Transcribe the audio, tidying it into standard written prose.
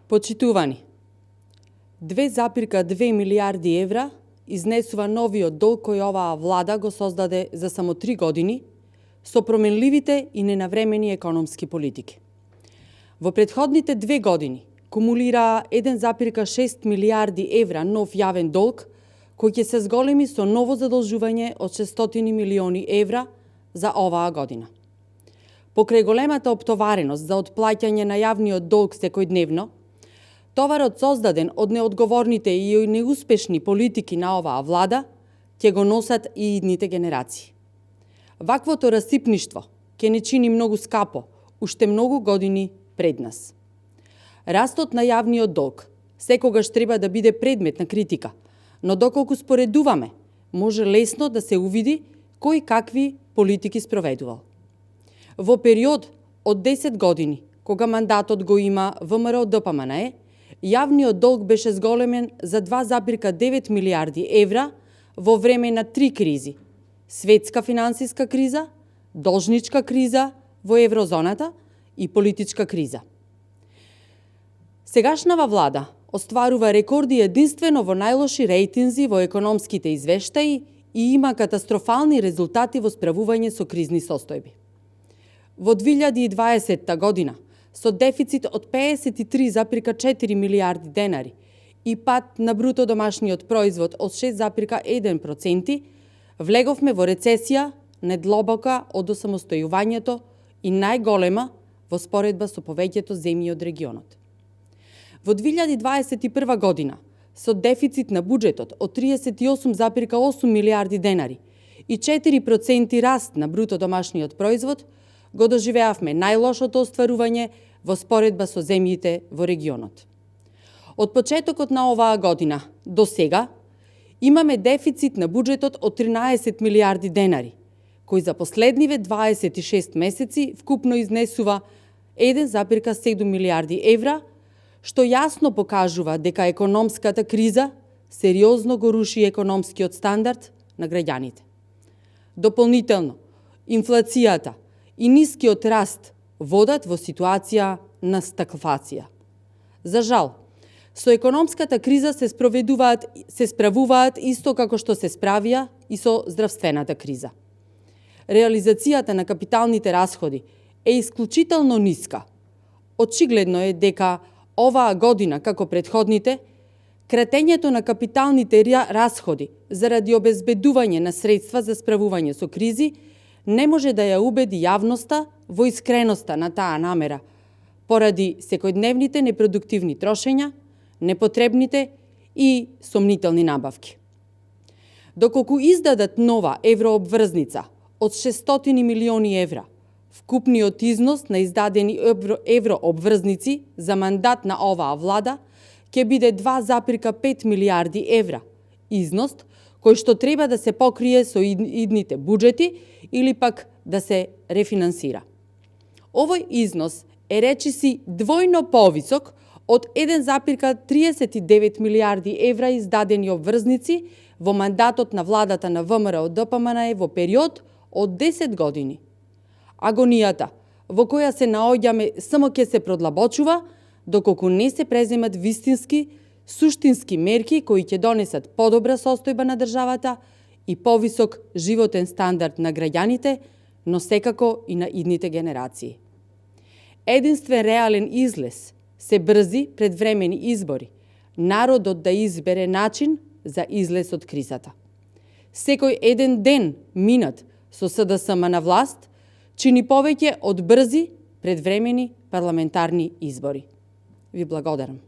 Почитувани, 2,2 милиарди евра изнесува новиот долг кој оваа влада го создаде за само 3 години со променливите и ненавремени економски политики. Во претходните 2 години кумулираа 1,6 милиарди евра нов јавен долг кој ќе се зголеми со ново задолжување од 600 милиони евра за оваа година. Покрај големата оптовареност за отплаќање на јавниот долг секојдневно, товарот создаден од неодговорните и неуспешни политики на оваа влада ќе го носат и идните генерации. Ваквото расипништво ќе ни чини многу скапо уште многу години пред нас. Растот на јавниот долг секогаш треба да биде предмет на критика, но доколку споредуваме, може лесно да се увиди кој какви политики спроведувал. Во период од 10 години, кога мандатот го има ВМРО-ДПМНЕ, јавниот долг беше зголемен за 2,9 милиарди евра во време на 3 кризи: светска финансиска криза, должничка криза во еврозоната и политичка криза. Сегашнава влада остварува рекорди единствено во најлоши рейтинзи во економските извештаи и има катастрофални резултати во справување со кризни состојби. Во 2020 година, со дефицит од 53,4 милиарди денари и пад на бруто домашниот производ од 6,1%, влеговме во рецесија недлобока од осамостојувањето и најголема во споредба со повеќето земји од регионот. Во 2021 година, со дефицит на буџетот од 38,8 милиарди денари и 4% раст на бруто домашниот производ, го доживеавме најлошото остварување во споредба со земјите во регионот. Од почетокот на оваа година до сега имаме дефицит на буџетот од 13 милиарди денари, кој за последниве 26 месеци вкупно изнесува 1,7 милиарди евра, што јасно покажува дека економската криза сериозно го руши економскиот стандард на граѓаните. Дополнително, инфлацијата и нискиот раст водат во ситуација на стагфлација. За жал, со економската криза се справуваат исто како што се справија и со здравствената криза. Реализацијата на капиталните расходи е исклучително ниска. Очигледно е дека оваа година, како претходните, кратењето на капиталните расходи заради обезбедување на средства за справување со кризи не може да ја убеди јавноста во искреноста на таа намера, поради секојдневните непродуктивни трошења, непотребните и сомнителни набавки. Доколку издадат нова еврообврзница од 600 милиони евра, вкупниот износ на издадени еврообврзници за мандат на оваа влада ќе биде 2,5 милиарди евра, износ кој што треба да се покрие со идните буџети или пак да се рефинансира. Овој износ е речиси двојно повисок од 1,39 милиарди евра издадени обврзници во мандатот на владата на ВМРО-ДПМНЕ во период од 10 години. Агонијата во која се наоѓаме само ќе се продлабочува доколку не се преземат вистински, суштински мерки кои ќе донесат подобра состојба на државата и повисок животен стандард на граѓаните, но секако и на идните генерации. Единствен реален излез се брзи предвремени избори, народот да избере начин за излез од кризата. Секој еден ден минат со СДСМ на власт чини повеќе од брзи предвремени парламентарни избори. Ви благодарам.